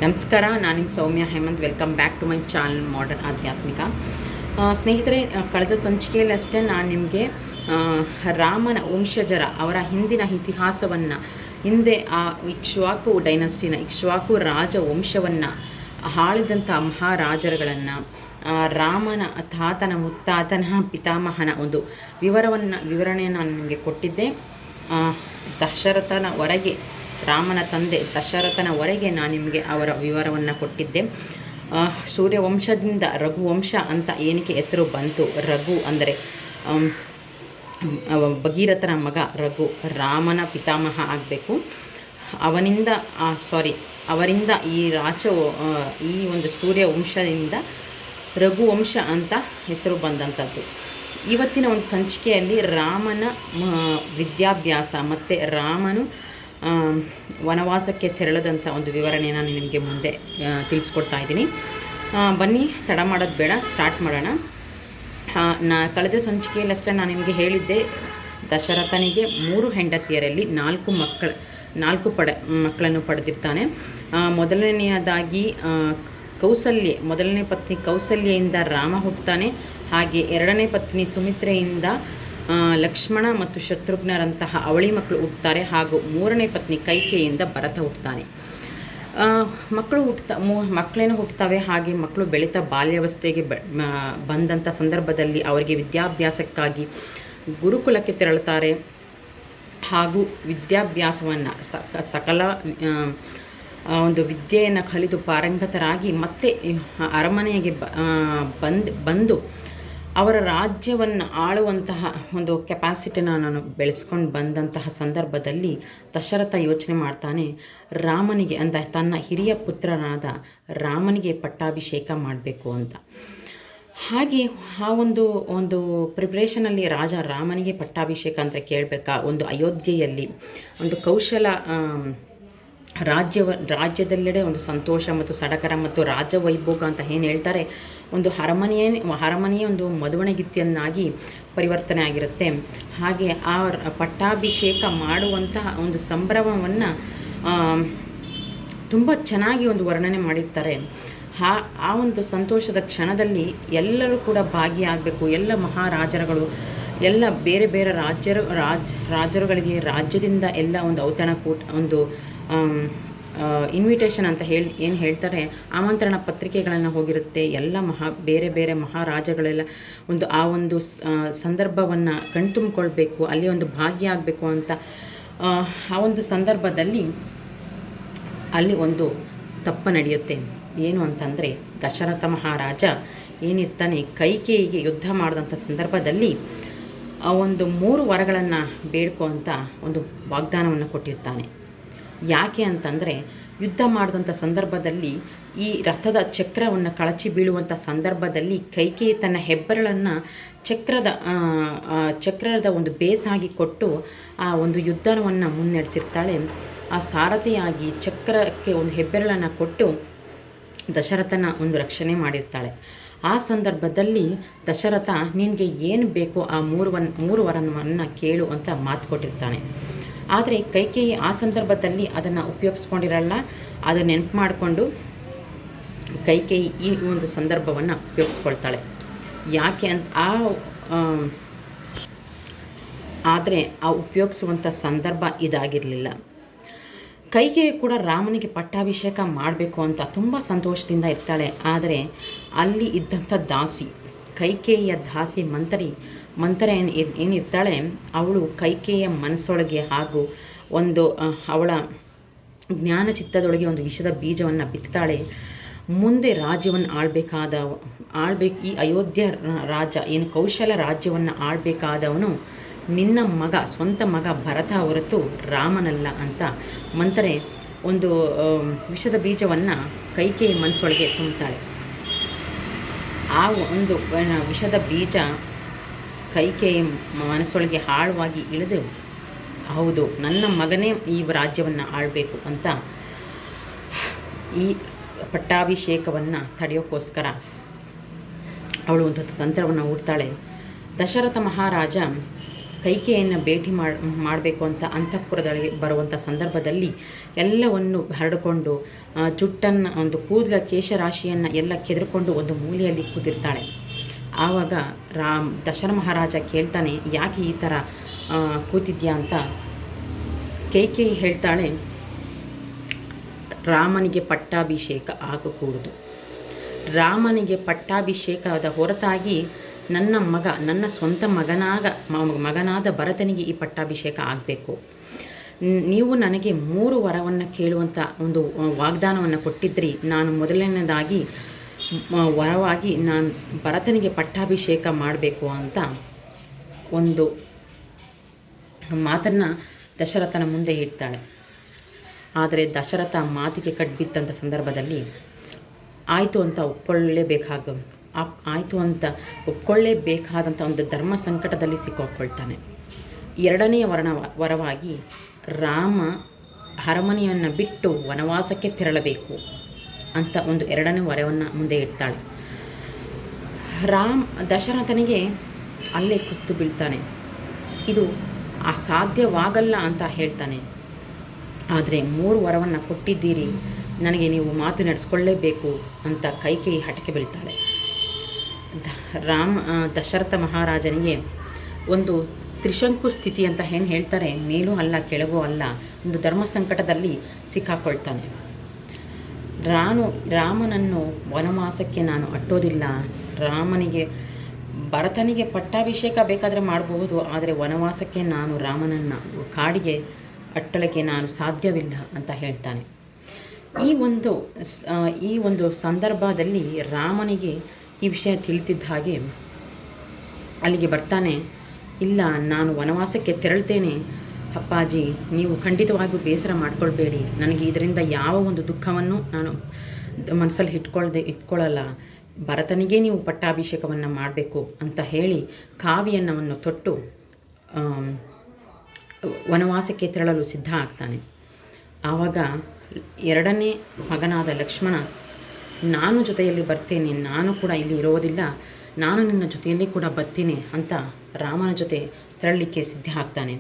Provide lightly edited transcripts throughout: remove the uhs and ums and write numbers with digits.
ನಮಸ್ಕಾರ, ನಾನು ನಿಮ್ಮ Soumya Hemanth. Welcome back to my channel modern Adhyatmika. ಸ್ನೇಹಿತರೆ, ಕಳೆದ ಸಂಚಿಕೆಯಲ್ಲಷ್ಟೇ ನಾನು ನಿಮಗೆ ರಾಮನ ವಂಶಜರ ಅವರ ಹಿಂದಿನ ಇತಿಹಾಸವನ್ನು, ಹಿಂದೆ ಆ ಇಕ್ಷ್ವಾಕು ಡೈನಸ್ಟಿನ ಇಕ್ಷ್ವಾಕು ರಾಜವಂಶವನ್ನು ಆಳಿದಂಥ ಮಹಾರಾಜರುಗಳನ್ನು, ರಾಮನ ತಾತನ ಮುತ್ತಾತನ ಪಿತಾಮಹನ ಒಂದು ವಿವರಣೆಯನ್ನು ನಾನು ನಿಮಗೆ ಕೊಟ್ಟಿದ್ದೆ. ದಶರಥನವರೆಗೆ, ರಾಮನ ತಂದೆ ದಶರಥನವರೆಗೆ ನಾನು ನಿಮಗೆ ಅವರ ವಿವರವನ್ನು ಕೊಟ್ಟಿದ್ದೆ. ಸೂರ್ಯವಂಶದಿಂದ ರಘುವಂಶ ಅಂತ ಏನಕ್ಕೆ ಹೆಸರು ಬಂತು? ರಘು ಅಂದರೆ ಭಗೀರಥನ ಮಗ ರಘು, ರಾಮನ ಪಿತಾಮಹ ಆಗಬೇಕು. ಅವರಿಂದ ಈ ಒಂದು ಸೂರ್ಯವಂಶದಿಂದ ರಘುವಂಶ ಅಂತ ಹೆಸರು ಬಂದಂಥದ್ದು. ಇವತ್ತಿನ ಒಂದು ಸಂಚಿಕೆಯಲ್ಲಿ ರಾಮನ ವಿದ್ಯಾಭ್ಯಾಸ ಮತ್ತು ರಾಮನು ವನವಾಸಕ್ಕೆ ತೆರಳದಂಥ ಒಂದು ವಿವರಣೆ ನಾನು ನಿಮಗೆ ಮುಂದೆ ತಿಳಿಸ್ಕೊಡ್ತಾ ಇದ್ದೀನಿ. ಬನ್ನಿ, ತಡ ಮಾಡೋದು ಬೇಡ, ಸ್ಟಾರ್ಟ್ ಮಾಡೋಣ. ಕಳೆದ ಸಂಚಿಕೆಯಲ್ಲಷ್ಟೇ ನಾನು ನಿಮಗೆ ಹೇಳಿದ್ದೆ, ದಶರಥನಿಗೆ 3 ಹೆಂಡತಿಯರಲ್ಲಿ 4 ಮಕ್ಕಳನ್ನು ಪಡೆದಿರ್ತಾನೆ. ಮೊದಲನೆಯದಾಗಿ ಮೊದಲನೇ ಪತ್ನಿ ಕೌಸಲ್ಯೆಯಿಂದ ರಾಮ ಹುಟ್ಟುತ್ತಾನೆ. ಹಾಗೆ ಎರಡನೇ ಪತ್ನಿ ಸುಮಿತ್ರೆಯಿಂದ ಲಕ್ಷ್ಮಣ ಮತ್ತು ಶತ್ರುಘ್ನರಂತಹ ಅವಳಿ ಮಕ್ಕಳು ಹುಟ್ಟುತ್ತಾರೆ. ಹಾಗೂ ಮೂರನೇ ಪತ್ನಿ ಕೈಕೇಯಿಯಿಂದ ಭರತ ಹುಟ್ಟುತ್ತಾನೆ. ಮಕ್ಕಳೇನು ಹುಟ್ಟುತ್ತವೆ. ಹಾಗೆ ಮಕ್ಕಳು ಬೆಳೀತಾ ಬಾಲ್ಯಾವಸ್ಥೆಗೆ ಬಂದಂಥ ಸಂದರ್ಭದಲ್ಲಿ ಅವರಿಗೆ ವಿದ್ಯಾಭ್ಯಾಸಕ್ಕಾಗಿ ಗುರುಕುಲಕ್ಕೆ ತೆರಳುತ್ತಾರೆ. ಹಾಗೂ ವಿದ್ಯಾಭ್ಯಾಸವನ್ನು ಸಕಲ ಒಂದು ವಿದ್ಯೆಯನ್ನು ಕಲಿತು ಪಾರಂಗತರಾಗಿ ಮತ್ತೆ ಅರಮನೆಗೆ ಬಂದು ಅವರ ರಾಜ್ಯವನ್ನು ಆಳುವಂತಹ ಒಂದು ಕೆಪಾಸಿಟಿನ ನಾನು ಬೆಳೆಸ್ಕೊಂಡು ಬಂದಂತಹ ಸಂದರ್ಭದಲ್ಲಿ ದಶರಥ ಯೋಚನೆ ಮಾಡ್ತಾನೆ, ರಾಮನಿಗೆ ಅಂತ ತನ್ನ ಹಿರಿಯ ಪುತ್ರನಾದ ರಾಮನಿಗೆ ಪಟ್ಟಾಭಿಷೇಕ ಮಾಡಬೇಕು ಅಂತ. ಹಾಗೆ ಆ ಒಂದು ಪ್ರಿಪ್ರೇಷನಲ್ಲಿ ರಾಮನಿಗೆ ಪಟ್ಟಾಭಿಷೇಕ ಅಂತ ಕೇಳಬೇಕಾ, ಒಂದು ಅಯೋಧ್ಯೆಯಲ್ಲಿ ಒಂದು ಕೌಶಲ ರಾಜ್ಯದೆಲ್ಲೆಡೆ ಒಂದು ಸಂತೋಷ ಮತ್ತು ಸಡಗರ ಮತ್ತು ರಾಜವೈಭೋಗ ಅಂತ ಏನು ಹೇಳ್ತಾರೆ, ಒಂದು ಅರಮನೆಯೇ ಒಂದು ಮದುವಣಗಿತ್ತಿಯನ್ನಾಗಿ ಪರಿವರ್ತನೆ ಆಗಿರುತ್ತೆ. ಹಾಗೆ ಆ ಪಟ್ಟಾಭಿಷೇಕ ಮಾಡುವಂತಹ ಒಂದು ಸಂಭ್ರಮವನ್ನು ತುಂಬ ಚೆನ್ನಾಗಿ ಒಂದು ವರ್ಣನೆ ಮಾಡಿರ್ತಾರೆ. ಆ ಒಂದು ಸಂತೋಷದ ಕ್ಷಣದಲ್ಲಿ ಎಲ್ಲರೂ ಕೂಡ ಭಾಗಿಯಾಗಬೇಕು. ಎಲ್ಲ ಮಹಾರಾಜರುಗಳು, ಎಲ್ಲ ಬೇರೆ ಬೇರೆ ರಾಜರುಗಳಿಗೆ ರಾಜ್ಯದಿಂದ ಎಲ್ಲ ಒಂದು ಔತಣಕೂಟ, ಒಂದು ಇನ್ವಿಟೇಷನ್ ಅಂತ ಏನು ಹೇಳ್ತಾರೆ, ಆಮಂತ್ರಣ ಪತ್ರಿಕೆಗಳನ್ನು ಹೋಗಿರುತ್ತೆ. ಎಲ್ಲ ಬೇರೆ ಬೇರೆ ಮಹಾರಾಜಗಳೆಲ್ಲ ಆ ಒಂದು ಸಂದರ್ಭವನ್ನು ಕಣ್ತುಂಬಿಕೊಳ್ಬೇಕು, ಅಲ್ಲಿ ಒಂದು ಭಾಗಿಯಾಗಬೇಕು ಅಂತ. ಆ ಒಂದು ಸಂದರ್ಭದಲ್ಲಿ ಅಲ್ಲಿ ಒಂದು ತಪ್ಪು ನಡೆಯುತ್ತೆ. ಏನು ಅಂತಂದರೆ, ದಶರಥ ಮಹಾರಾಜ ಏನಿರ್ತಾನೆ, ಕೈಕೇಯಿಗೆ ಯುದ್ಧ ಮಾಡಿದಂಥ ಸಂದರ್ಭದಲ್ಲಿ ಒಂದು 3 ವರಗಳನ್ನು ಬೇಡ್ಕೊ ಅಂತ ಒಂದು ವಾಗ್ದಾನವನ್ನು ಕೊಟ್ಟಿರ್ತಾನೆ. ಯಾಕೆ ಅಂತಂದರೆ, ಯುದ್ಧ ಮಾಡಿದಂಥ ಸಂದರ್ಭದಲ್ಲಿ ಈ ರಥದ ಚಕ್ರವನ್ನು ಕಳಚಿ ಬೀಳುವಂಥ ಸಂದರ್ಭದಲ್ಲಿ ಕೈಕೇಯಿ ತನ್ನ ಹೆಬ್ಬೆರಳನ್ನು ಚಕ್ರದ ಒಂದು ಬೇಸಾಗಿ ಕೊಟ್ಟು ಆ ಒಂದು ಯುದ್ಧವನ್ನು ಮುನ್ನಡೆಸಿರ್ತಾಳೆ. ಆ ಸಾರಥಿಯಾಗಿ ಚಕ್ರಕ್ಕೆ ಒಂದು ಹೆಬ್ಬೆರಳನ್ನು ಕೊಟ್ಟು ದಶರಥನ ಒಂದು ರಕ್ಷಣೆ ಮಾಡಿರ್ತಾಳೆ. ಆ ಸಂದರ್ಭದಲ್ಲಿ ದಶರಥ, ನಿನಗೆ ಏನು ಬೇಕೋ ಆ 3 ವರವನ್ನು ಕೇಳು ಅಂತ ಮಾತು ಕೊಟ್ಟಿರ್ತಾನೆ. ಆದರೆ ಕೈಕೇಯಿ ಆ ಸಂದರ್ಭದಲ್ಲಿ ಅದನ್ನು ಉಪಯೋಗಿಸ್ಕೊಂಡಿರಲ್ಲ. ಅದು ನೆನಪು ಮಾಡಿಕೊಂಡು ಕೈಕೇಯಿ ಈ ಒಂದು ಸಂದರ್ಭವನ್ನು ಉಪಯೋಗಿಸ್ಕೊಳ್ತಾಳೆ. ಯಾಕೆ ಅಂತ ಆದರೆ ಆ ಉಪಯೋಗಿಸುವಂಥ ಸಂದರ್ಭ ಇದಾಗಿರಲಿಲ್ಲ. ಕೈಕೇಯಿ ಕೂಡ ರಾಮನಿಗೆ ಪಟ್ಟಾಭಿಷೇಕ ಮಾಡಬೇಕು ಅಂತ ತುಂಬ ಸಂತೋಷದಿಂದ ಇರ್ತಾಳೆ. ಆದರೆ ಅಲ್ಲಿ ಇದ್ದಂಥ ದಾಸಿ, ಕೈಕೇಯಿಯ ದಾಸಿ ಮಂತರ ಏನಿರ್ತಾಳೆ, ಅವಳು ಕೈಕೇಯಿಯ ಮನಸ್ಸೊಳಗೆ ಹಾಗೂ ಒಂದು ಅವಳ ಜ್ಞಾನ ಚಿತ್ತದೊಳಗೆ ಒಂದು ವಿಷದ ಬೀಜವನ್ನು ಬಿತ್ತಾಳೆ. ಮುಂದೆ ರಾಜ್ಯವನ್ನು ಈ ಅಯೋಧ್ಯ ರಾಜ ಏನು ಕೌಶಲ ರಾಜ್ಯವನ್ನು ಆಳಬೇಕಾದವನು ನಿನ್ನ ಸ್ವಂತ ಮಗ ಭರತ ಹೊರತು ರಾಮನಲ್ಲ ಅಂತ ಮಂತ್ರೆ ಒಂದು ವಿಷದ ಬೀಜವನ್ನು ಕೈಕೇಯಿ ಮನಸ್ಸೊಳಗೆ ತುಂಬುತ್ತಾಳೆ. ಆ ಒಂದು ವಿಷದ ಬೀಜ ಕೈಕೇಯಿ ಮನಸ್ಸೊಳಗೆ ಆಳವಾಗಿ ಇಳಿದು, ಹೌದು, ನನ್ನ ಮಗನೇ ಈ ರಾಜ್ಯವನ್ನು ಆಳಬೇಕು ಅಂತ ಈ ಪಟ್ಟಾಭಿಷೇಕವನ್ನು ತಡೆಯೋಕ್ಕೋಸ್ಕರ ಅವಳು ಒಂದು ತಂತ್ರವನ್ನು ಹೂಡ್ತಾಳೆ. ದಶರಥ ಮಹಾರಾಜ ಕೈಕೆಯನ್ನು ಭೇಟಿ ಮಾಡಬೇಕು ಅಂತ ಅಂತಃಪುರದೊಳಗೆ ಬರುವಂಥ ಸಂದರ್ಭದಲ್ಲಿ ಎಲ್ಲವನ್ನು ಹರಡಿಕೊಂಡು ಜುಟ್ಟನ್ನು ಒಂದು ಕೂದಲ ಕೇಶರಾಶಿಯನ್ನು ಎಲ್ಲ ಕೆದರ್ಕೊಂಡು ಒಂದು ಮೂಲೆಯಲ್ಲಿ ಕೂತಿರ್ತಾಳೆ. ಆವಾಗ ದಶರಥ ಮಹಾರಾಜ ಕೇಳ್ತಾನೆ, ಯಾಕೆ ಈ ಥರ ಕೂತಿದ್ಯಾ ಅಂತ. ಕೈಕೇಯಿ ಹೇಳ್ತಾಳೆ, ರಾಮನಿಗೆ ಪಟ್ಟಾಭಿಷೇಕ ಆಗಕೂಡದು. ರಾಮನಿಗೆ ಪಟ್ಟಾಭಿಷೇಕದ ಹೊರತಾಗಿ ನನ್ನ ಸ್ವಂತ ಮಗನಾದ ಭರತನಿಗೆ ಈ ಪಟ್ಟಾಭಿಷೇಕ ಆಗಬೇಕು. ನೀವು ನನಗೆ 3 ವರವನ್ನು ಕೇಳುವಂಥ ಒಂದು ವಾಗ್ದಾನವನ್ನು ಕೊಟ್ಟಿದ್ರಿ. ನಾನು ಮೊದಲನೇದಾಗಿ ವರವಾಗಿ ನಾನು ಭರತನಿಗೆ ಪಟ್ಟಾಭಿಷೇಕ ಮಾಡಬೇಕು ಅಂತ ಒಂದು ಮಾತನ್ನು ದಶರಥನ ಮುಂದೆ ಇಡ್ತಾಳೆ. ಆದರೆ ದಶರಥ ಮಾತಿಗೆ ಕಟ್ಬಿದ್ದಂಥ ಸಂದರ್ಭದಲ್ಲಿ ಆಯಿತು ಅಂತ ಒಪ್ಕೊಳ್ಳೇಬೇಕಾದಂಥ ಒಂದು ಧರ್ಮ ಸಂಕಟದಲ್ಲಿ ಸಿಕ್ಕಾಕೊಳ್ತಾನೆ. 2ನೇ ವರವಾಗಿ ರಾಮ ಅರಮನೆಯನ್ನು ಬಿಟ್ಟು ವನವಾಸಕ್ಕೆ ತೆರಳಬೇಕು ಅಂತ ಒಂದು 2ನೇ ವರವನ್ನು ಮುಂದೆ ಇಡ್ತಾಳೆ. ದಶರಥನಿಗೆ ಅಲ್ಲೇ ಕುಸಿದು ಬೀಳ್ತಾನೆ. ಇದು ಅಸಾಧ್ಯವಾಗಲ್ಲ ಅಂತ ಹೇಳ್ತಾನೆ. ಆದರೆ 3 ವರವನ್ನು ಕೊಟ್ಟಿದ್ದೀರಿ, ನನಗೆ ನೀವು ಮಾತು ನಡೆಸ್ಕೊಳ್ಳೇಬೇಕು ಅಂತ ಕೈಕೇಯಿ ಹಠಕ್ಕೆ ಬೀಳ್ತಾಳೆ. ದಶರಥ ಮಹಾರಾಜನಿಗೆ ಒಂದು ತ್ರಿಶಂಕು ಸ್ಥಿತಿ ಅಂತ ಏನು ಹೇಳ್ತಾರೆ, ಮೇಲೂ ಅಲ್ಲ ಕೆಳಗೂ ಅಲ್ಲ, ಒಂದು ಧರ್ಮ ಸಂಕಟದಲ್ಲಿ ಸಿಕ್ಕಾಕೊಳ್ತಾನೆ. ರಾಮನನ್ನು ವನವಾಸಕ್ಕೆ ನಾನು ಅಟ್ಟೋದಿಲ್ಲ. ಭರತನಿಗೆ ಪಟ್ಟಾಭಿಷೇಕ ಬೇಕಾದರೆ ಮಾಡಬಹುದು, ಆದರೆ ವನವಾಸಕ್ಕೆ ನಾನು ರಾಮನನ್ನು ಕಾಡಿಗೆ ಅಟ್ಟಲಿಕ್ಕೆ ನಾನು ಸಾಧ್ಯವಿಲ್ಲ ಅಂತ ಹೇಳ್ತಾನೆ. ಈ ಒಂದು ಸಂದರ್ಭದಲ್ಲಿ ರಾಮನಿಗೆ ಈ ವಿಷಯ ತಿಳಿದಿದ್ದ ಹಾಗೆ ಅಲ್ಲಿಗೆ ಬರ್ತಾನೆ. ಇಲ್ಲ, ನಾನು ವನವಾಸಕ್ಕೆ ತೆರಳ್ತೇನೆ ಅಪ್ಪಾಜಿ, ನೀವು ಖಂಡಿತವಾಗಿಯೂ ಬೇಸರ ಮಾಡ್ಕೊಳ್ಬೇಡಿ. ನನಗೆ ಇದರಿಂದ ಯಾವ ಒಂದು ದುಃಖವನ್ನು ನಾನು ಮನಸ್ಸಲ್ಲಿ ಇಟ್ಕೊಳ್ಳಲ್ಲ. ಭರತನಿಗೆ ನೀವು ಪಟ್ಟಾಭಿಷೇಕವನ್ನು ಮಾಡಬೇಕು ಅಂತ ಹೇಳಿ ಕಾವಿಯನ್ನವನ್ನು ತೊಟ್ಟು ವನವಾಸಕ್ಕೆ ತೆರಳಲು ಸಿದ್ಧ ಆಗ್ತಾನೆ. ಆವಾಗ 2ನೇ ಮಗನಾದ ಲಕ್ಷ್ಮಣ, ನಾನು ಜೊತೆಯಲ್ಲಿ ಬರ್ತೇನೆ, ನಾನು ಕೂಡ ಇಲ್ಲಿ ಇರೋದಿಲ್ಲ, ನಾನು ನಿನ್ನ ಜೊತೆಯಲ್ಲಿ ಕೂಡ ಬರ್ತೀನಿ ಅಂತ ರಾಮನ ಜೊತೆ ತೆರಳಲಿಕ್ಕೆ ಸಿದ್ಧ ಆಗ್ತಾನೆ.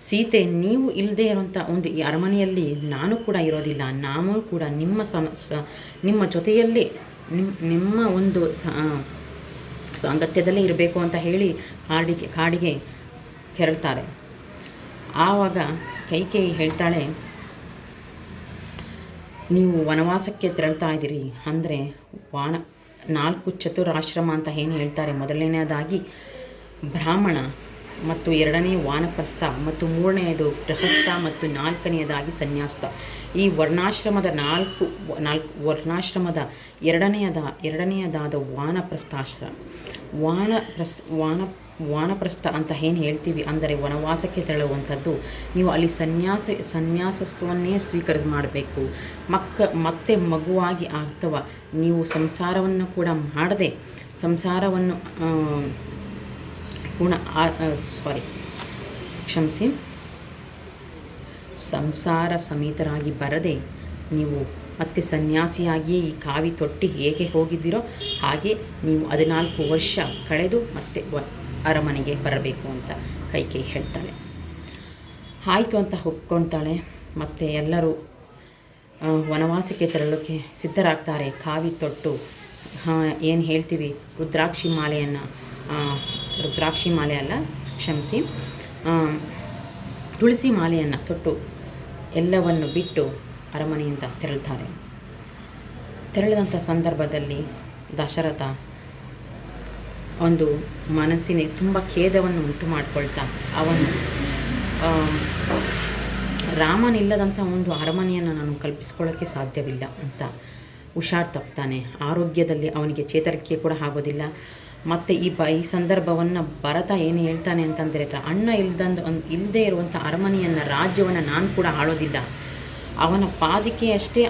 ಸೀತೆ, ನೀವು ಇಲ್ಲದೆ ಇರುವಂಥ ಒಂದು ಈ ಅರಮನೆಯಲ್ಲಿ ನಾನು ಕೂಡ ಇರೋದಿಲ್ಲ, ನಾನು ಕೂಡ ನಿಮ್ಮ ಜೊತೆಯಲ್ಲಿ ನಿಮ್ಮ ಒಂದು ಸಾಂಗತ್ಯದಲ್ಲೇ ಇರಬೇಕು ಅಂತ ಹೇಳಿ ಕಾಡಿಗೆ ಕೆರಳ್ತಾರೆ. ಆವಾಗ ಕೈಕೇಯಿ ಹೇಳ್ತಾಳೆ, ನೀವು ವನವಾಸಕ್ಕೆ ತೆರಳ್ತಾ ಇದ್ದೀರಿ ಅಂದರೆ 4 ಚತುರಾಶ್ರಮ ಅಂತ ಏನು ಹೇಳ್ತಾರೆ. ಮೊದಲನೇದಾಗಿ ಬ್ರಾಹ್ಮಣ, ಮತ್ತು 2ನೇ ವಾನಪ್ರಸ್ಥ, ಮತ್ತು 3ನೇದು ಗೃಹಸ್ಥ, ಮತ್ತು 4ನೇದಾಗಿ ಸನ್ಯಾಸ್ತ. ಈ ವರ್ಣಾಶ್ರಮದ 4 ವರ್ಣಾಶ್ರಮದ ಎರಡನೆಯದಾದ ವಾನಪ್ರಸ್ಥಾಶ್ರಮ. ವಾನಪ್ರಸ್ಥ ಅಂತ ಏನು ಹೇಳ್ತೀವಿ ಅಂದರೆ ವನವಾಸಕ್ಕೆ ತೆರಳುವಂಥದ್ದು. ನೀವು ಅಲ್ಲಿ ಸನ್ಯಾಸತ್ವವನ್ನೇ ಮಾಡಬೇಕು. ಮತ್ತೆ ಮಗುವಾಗಿ ಅಥವಾ ನೀವು ಸಂಸಾರವನ್ನು ಕೂಡ ಮಾಡದೆ ಸಂಸಾರವನ್ನು ಸಂಸಾರ ಸಮೇತರಾಗಿ ಬರದೆ ನೀವು ಮತ್ತೆ ಸನ್ಯಾಸಿಯಾಗಿಯೇ ಈ ಕಾವಿ ತೊಟ್ಟಿ ಹೇಗೆ ಹೋಗಿದ್ದೀರೋ ಹಾಗೆ ನೀವು 14 ವರ್ಷ ಕಳೆದು ಮತ್ತೆ ಅರಮನೆಗೆ ಬರಬೇಕು ಅಂತ ಕೈಕೇಯಿ ಹೇಳ್ತಾಳೆ. ಆಯಿತು ಅಂತ ಒಪ್ಕೊಳ್ತಾಳೆ. ಮತ್ತು ಎಲ್ಲರೂ ವನವಾಸಕ್ಕೆ ತೆರಳೋಕ್ಕೆ ಸಿದ್ಧರಾಗ್ತಾರೆ. ಕಾವಿ ತೊಟ್ಟು ಏನು ಹೇಳ್ತೀವಿ, ರುದ್ರಾಕ್ಷಿ ಮಾಲೆ ಅಲ್ಲ, ಕ್ಷಮಿಸಿ, ತುಳಸಿ ಮಾಲೆಯನ್ನು ತೊಟ್ಟು ಎಲ್ಲವನ್ನು ಬಿಟ್ಟು ಅರಮನೆಯಿಂದ ತೆರಳ್ತಾರೆ. ತೆರಳಿದಂಥ ಸಂದರ್ಭದಲ್ಲಿ ದಶರಥ ಒಂದು ಮನಸ್ಸಿನ ತುಂಬ ಖೇದವನ್ನು ಉಂಟು ಮಾಡಿಕೊಳ್ತಾ ಅವನು ರಾಮನಿಲ್ಲದಂಥ ಒಂದು ಅರಮನೆಯನ್ನು ನಾನು ಕಲ್ಪಿಸ್ಕೊಳ್ಳೋಕ್ಕೆ ಸಾಧ್ಯವಿಲ್ಲ ಅಂತ ಹುಷಾರು ತಪ್ತಾನೆ. ಆರೋಗ್ಯದಲ್ಲಿ ಅವನಿಗೆ ಚೇತರಿಕೆ ಕೂಡ ಆಗೋದಿಲ್ಲ. ಮತ್ತು ಈ ಸಂದರ್ಭವನ್ನು ಭರತ ಏನು ಹೇಳ್ತಾನೆ ಅಂತಂದರೆ, ಅಣ್ಣ ಇಲ್ಲದೆ ಇರುವಂಥ ಅರಮನೆಯನ್ನು, ರಾಜ್ಯವನ್ನು ನಾನು ಕೂಡ ಆಳೋದಿಲ್ಲ, ಅವನ ಪಾದಿಕೆಯಷ್ಟೇ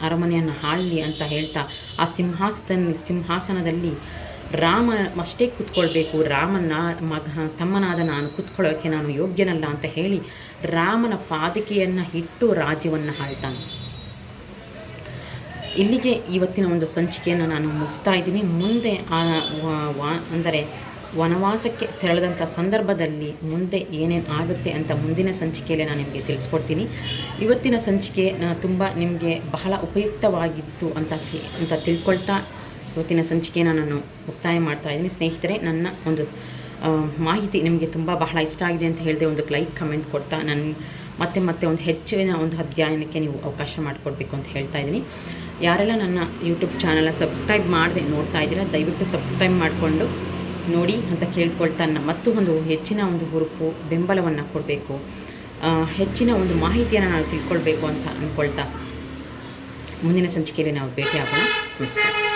ಅರಮನೆಯನ್ನು ಆಳಲಿ ಅಂತ ಹೇಳ್ತಾ ಆ ಸಿಂಹಾಸನದಲ್ಲಿ ರಾಮ ಅಷ್ಟೇ ಕೂತ್ಕೊಳ್ಬೇಕು, ತಮ್ಮನಾದ ನಾನು ಕೂತ್ಕೊಳ್ಳೋಕ್ಕೆ ನಾನು ಯೋಗ್ಯನಲ್ಲ ಅಂತ ಹೇಳಿ ರಾಮನ ಪಾದಿಕೆಯನ್ನು ಇಟ್ಟು ರಾಜ್ಯವನ್ನು ಆಳ್ತಾನೆ. ಇಲ್ಲಿಗೆ ಇವತ್ತಿನ ಒಂದು ಸಂಚಿಕೆಯನ್ನು ನಾನು ಮುಗಿಸ್ತಾ ಇದ್ದೀನಿ. ಮುಂದೆ ಅಂದರೆ ವನವಾಸಕ್ಕೆ ತೆರಳಿದಂಥ ಸಂದರ್ಭದಲ್ಲಿ ಮುಂದೆ ಏನೇನು ಆಗುತ್ತೆ ಅಂತ ಮುಂದಿನ ಸಂಚಿಕೆಯಲ್ಲಿ ನಾನು ನಿಮಗೆ ತಿಳಿಸ್ಕೊಡ್ತೀನಿ. ಇವತ್ತಿನ ಸಂಚಿಕೆ ತುಂಬ ನಿಮಗೆ ಬಹಳ ಉಪಯುಕ್ತವಾಗಿತ್ತು ಅಂತ ತಿಳ್ಕೊಳ್ತಾ ಇವತ್ತಿನ ಸಂಚಿಕೆಯನ್ನು ನಾನು ಮುಕ್ತಾಯ ಮಾಡ್ತಾಯಿದ್ದೀನಿ. ಸ್ನೇಹಿತರೆ, ನನ್ನ ಒಂದು ಮಾಹಿತಿ ನಿಮಗೆ ತುಂಬ ಬಹಳ ಇಷ್ಟ ಆಗಿದೆ ಅಂತ ಹೇಳಿದೆ ಒಂದು ಲೈಕ್ ಕಮೆಂಟ್ ಕೊಡ್ತಾ ನಾನು ಮತ್ತೆ ಒಂದು ಹೆಚ್ಚಿನ ಒಂದು ಅಧ್ಯಯನಕ್ಕೆ ನೀವು ಅವಕಾಶ ಮಾಡಿಕೊಡ್ಬೇಕು ಅಂತ ಹೇಳ್ತಾ ಇದ್ದೀನಿ. ಯಾರೆಲ್ಲ ನನ್ನ ಯೂಟ್ಯೂಬ್ ಚಾನಲ್ನ ಸಬ್ಸ್ಕ್ರೈಬ್ ಮಾಡದೆ ನೋಡ್ತಾ ಇದ್ದೀರಾ, ದಯವಿಟ್ಟು ಸಬ್ಸ್ಕ್ರೈಬ್ ಮಾಡಿಕೊಂಡು ನೋಡಿ ಅಂತ ಕೇಳ್ಕೊಳ್ತಾ ಮತ್ತು ಒಂದು ಹೆಚ್ಚಿನ ಒಂದು ಹುರುಪು ಬೆಂಬಲವನ್ನು ಕೊಡಬೇಕು, ಹೆಚ್ಚಿನ ಒಂದು ಮಾಹಿತಿಯನ್ನು ನಾವು ತಿಳ್ಕೊಳ್ಬೇಕು ಅಂತ ಅಂದ್ಕೊಳ್ತಾ ಮುಂದಿನ ಸಂಚಿಕೆಯಲ್ಲಿ ನಾವು ಭೇಟಿ ಆಗೋಣ. ನಮಸ್ಕಾರ.